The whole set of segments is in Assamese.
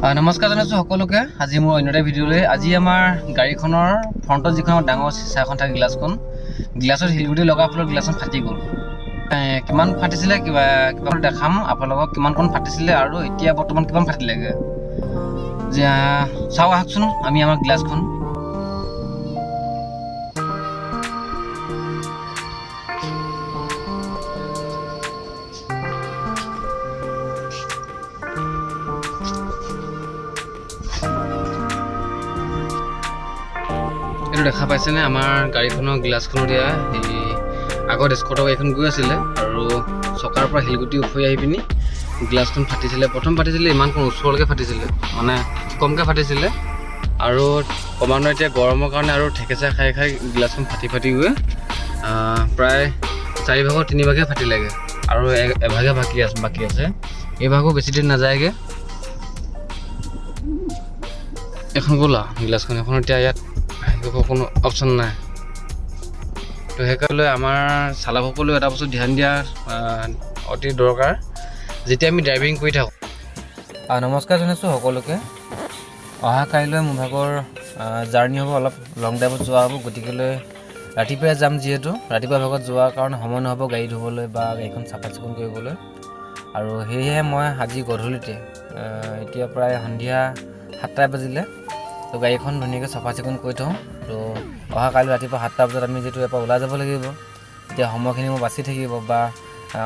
নমস্কাৰ জনাইছোঁ সকলোকে। আজি মোৰ অন্য এটা ভিডিঅ'লৈ। আজি আমাৰ গাড়ীখনৰ ফ্ৰণ্টত যিখন ডাঙৰ চিচা এখন থাকে গ্লাছত শিলগুটি লগাৰ ফলত গ্লাছখন ফাটি গ'ল। কিমান ফাটিছিলে কিবা দেখাম আপোনালোকক, কিমানকণ ফাটিছিলে আৰু এতিয়া বৰ্তমান কিমান ফাটিলেগৈ চাওঁ আহকচোন আমি আমাৰ গ্লাছখন। এইটো দেখা পাইছেনে আমাৰ গাড়ীখনৰ গ্লাছখনত দিয়া এই আগত স্কটৰ গাড়ীখন গৈ আছিলে আৰু চকাৰ পৰা শিলগুটি উফৰি আহি পিনি গ্লাছখন ফাটিছিলে। প্ৰথম ফাটিছিলে ইমানকণ ওচৰলৈকে ফাটিছিলে, মানে কমকৈ ফাটিছিলে আৰু ক্ৰমান্বয়ে এতিয়া গৰমৰ কাৰণে আৰু ঠেকেচা খাই খাই গ্লাছখন ফাটি গৈ প্ৰায় 4 ভাগৰ 3 ভাগে ফাটিলেগৈ আৰু এভাগে বাকী আছে। এই ভাগো বেছি দিন নাযায়গৈ। এখন গ'লা গ্লাছখন, এখন এতিয়া ইয়াত কোনো অপশ্যন নাই। তো সেইকাৰণে আমাৰ চালকসকলেও এটা বস্তু ধ্যান দিয়া অতি দৰকাৰ যেতিয়া আমি ড্ৰাইভিং কৰি থাকোঁ। নমস্কাৰ জনাইছোঁ সকলোকে। অহা কাইলৈ মোৰ ভাগৰ জাৰ্ণি হ'ব, অলপ লং ড্ৰাইভত যোৱা হ'ব। গতিকেলৈ ৰাতিপুৱাই যাম, যিহেতু ৰাতিপুৱা ভাগত যোৱাৰ কাৰণে সময় নহ'ব গাড়ী ধুবলৈ বা গাড়ীখন চাফা চিকুণ কৰিবলৈ। আৰু সেয়েহে মই আজি গধূলিতে এতিয়া প্ৰায় সন্ধিয়া 7টা বাজিলে, তো গাড়ীখন ধুনীয়াকৈ চাফা চিকুণ কৰি থওঁ। তো অহা কাইলৈ ৰাতিপুৱা 7টা বজাত আমি যিহেতু ইয়াৰ পৰা ওলাই যাব লাগিব, এতিয়া সময়খিনি মোৰ বাচি থাকিব। বা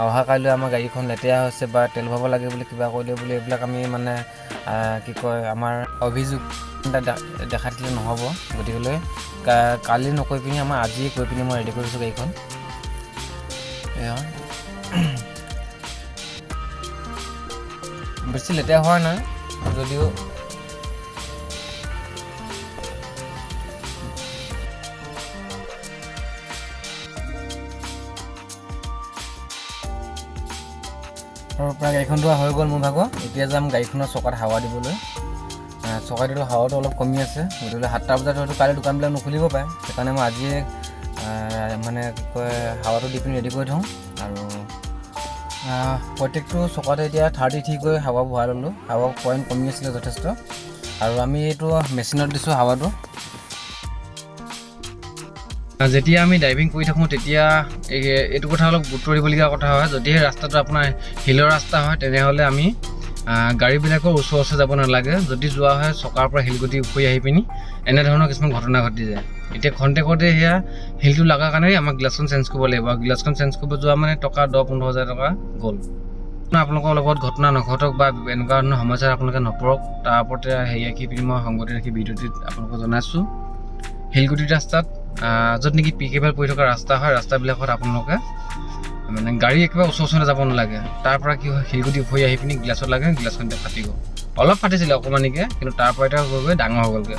অহা কাইলৈ আমাৰ গাড়ীখন লেতেৰা হৈছে বা তেল ভৰাব লাগে বুলি কিবা কৰিলে বুলি এইবিলাক আমি মানে কি কয় আমাৰ অভিযোগ দেখা দিলে নহ'ব। গতিকেলৈ কালি নকৈ পিনি আমাৰ আজিয়ে কৈ পিনি মই ৰেডি কৰিছোঁ গাড়ীখন। এয়া বেছি লেতেৰা হোৱা নাই যদিও আৰু প্ৰায় গাড়ীখন ধোৱা হৈ গ'ল মোৰ ভাগৰ। এতিয়া যাম গাড়ীখনৰ চকাত হাৱা দিবলৈ। চকাটোতো হাৱাটো অলপ কমি আছে, গতিকে 7টা বজাত হয়তো কাইলৈ দোকানবিলাক নুখুলিব পাৰে। সেইকাৰণে মই আজিয়ে মানে কি কয় হাৱাটো দি পিনি ৰেডি কৰি থওঁ। আৰু প্ৰত্যেকটো চকাতে এতিয়া 33 গৈ হাৱা ভৰাই ল'লোঁ। হাৱা পইণ্ট কমি আছিলে যথেষ্ট, আৰু আমি এইটো মেচিনত দিছোঁ হাৱাটো। যেতিয়া আমি ড্ৰাইভিং কৰি থাকোঁ তেতিয়া এইটো কথা অলপ গুৰুত্ব দিবলগীয়া কথা হয়। যদিহে ৰাস্তাটো আপোনাৰ হিলৰ ৰাস্তা হয় তেনেহ'লে আমি গাড়ীবিলাকৰ ওচৰে যাব নালাগে। যদি যোৱা হয় চকাৰ পৰা শিলগুটি উফৰি আহি পিনি এনেধৰণৰ কিছুমান ঘটনা ঘটি যায়। এতিয়া খন্তেকতে সেয়া শিলটো লগাৰ কাৰণে আমাক গ্লাছখন চেঞ্জ কৰিব লাগিব, আৰু গ্লাছখন চেঞ্জ কৰিব যোৱা মানে টকা 10-15 হাজাৰ টকা গ'ল। আপোনালোকৰ লগত ঘটনা নঘটক বা এনেকুৱা ধৰণৰ সমস্যাত আপোনালোকে নপৰক, তাৰ ওপৰতে ৰাখি পিনি মই সংগতি ৰাখি ভিডিঅ'টিত আপোনালোকক জনাইছোঁ। শিলগুটি ৰাস্তাত য'ত নেকি পিকেবল পৰি থকা ৰাস্তা হয়, ৰাস্তাবিলাকত আপোনালোকে মানে গাড়ী একেবাৰে ওচৰলৈ যাব নালাগে। তাৰ পৰা কি হয় শিলগুটি উফৰি আহি পিনি গ্লাছত লাগে, গ্লাছখন এতিয়া ফাটি গ'ল। অলপ ফাটিছিলে অকণমানিকৈ, কিন্তু তাৰ পৰা এতিয়া গৈ ডাঙৰ হৈ গ'লগৈ।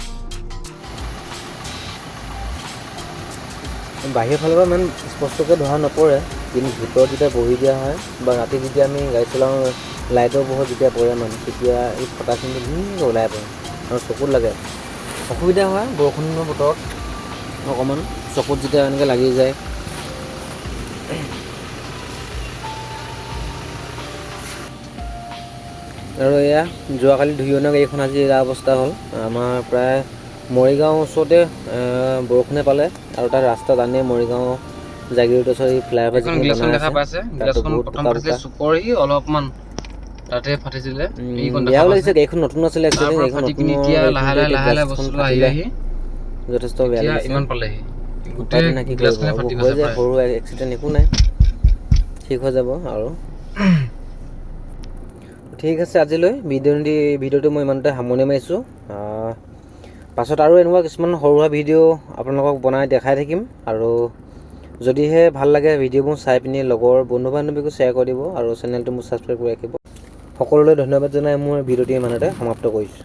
বাহিৰৰ ফালৰ পৰা ইমান স্পষ্টকৈ ধৰা নপৰে, কিন্তু ভিতৰত যেতিয়া বহি দিয়া হয় বা ৰাতি যেতিয়া আমি গাড়ী চলাওঁ লাইটৰ পোহৰত যেতিয়া পৰে মানে, তেতিয়া এই ফটাখিনি ধুনীয়াকৈ ওলাই পৰে আৰু চকুত লাগে। অসুবিধা হয় বৰষুণৰ বতৰত, অকণমান চকুত যেতিয়া এনেকৈ লাগি যায়। আৰু এয়া যোৱাকালি ধুই অনা গাড়ীখন আজি এৰা অৱস্থা হ'ল। আমাৰ প্ৰায় মৰিগাঁও ওচৰতে বৰষুণে পালে, আৰু তাত ৰাস্তা জানেই মৰিগাঁও জাগিৰোডৰ ওচৰত এই ফ্লাইঅভাৰ যিখন দেখা পাইছে, গ্লাছখন প্ৰথম ফাটিছিলে চুকৰি অলপমান তাতে ফাটিছিলে। বেয়াও লাগিছে, গাড়ীখন নতুন আছিলে একচুৱেলি। গাড়ীখন নতুন লাহে বস্তুটো আহি যথেষ্ট বেয়া লাগিছে। ইমান পালেহি গোটেই কি কৰিব, হৈ যায় সৰু এক্সিডেণ্ট, একো নাই, ঠিক হৈ যাব। আৰু ঠিক আছে, আজিলৈ ভিডিঅ'টো মই ইমানতে সামৰণি মাৰিছোঁ। পাছত আৰু এনেকুৱা কিছুমান সৰু সুৰা ভিডিঅ' আপোনালোকক বনাই দেখাই থাকিম। আৰু যদিহে ভাল লাগে ভিডিঅ'বোৰ চাই পিনি লগৰ বন্ধু বান্ধৱীকো শ্বেয়াৰ কৰি দিব, আৰু চেনেলটো মোৰ ছাবস্ক্ৰাইব কৰি ৰাখিব। সকলোলৈ ধন্যবাদ জনাই মোৰ ভিডিঅ'টি ইমানতে সমাপ্ত কৰিছোঁ।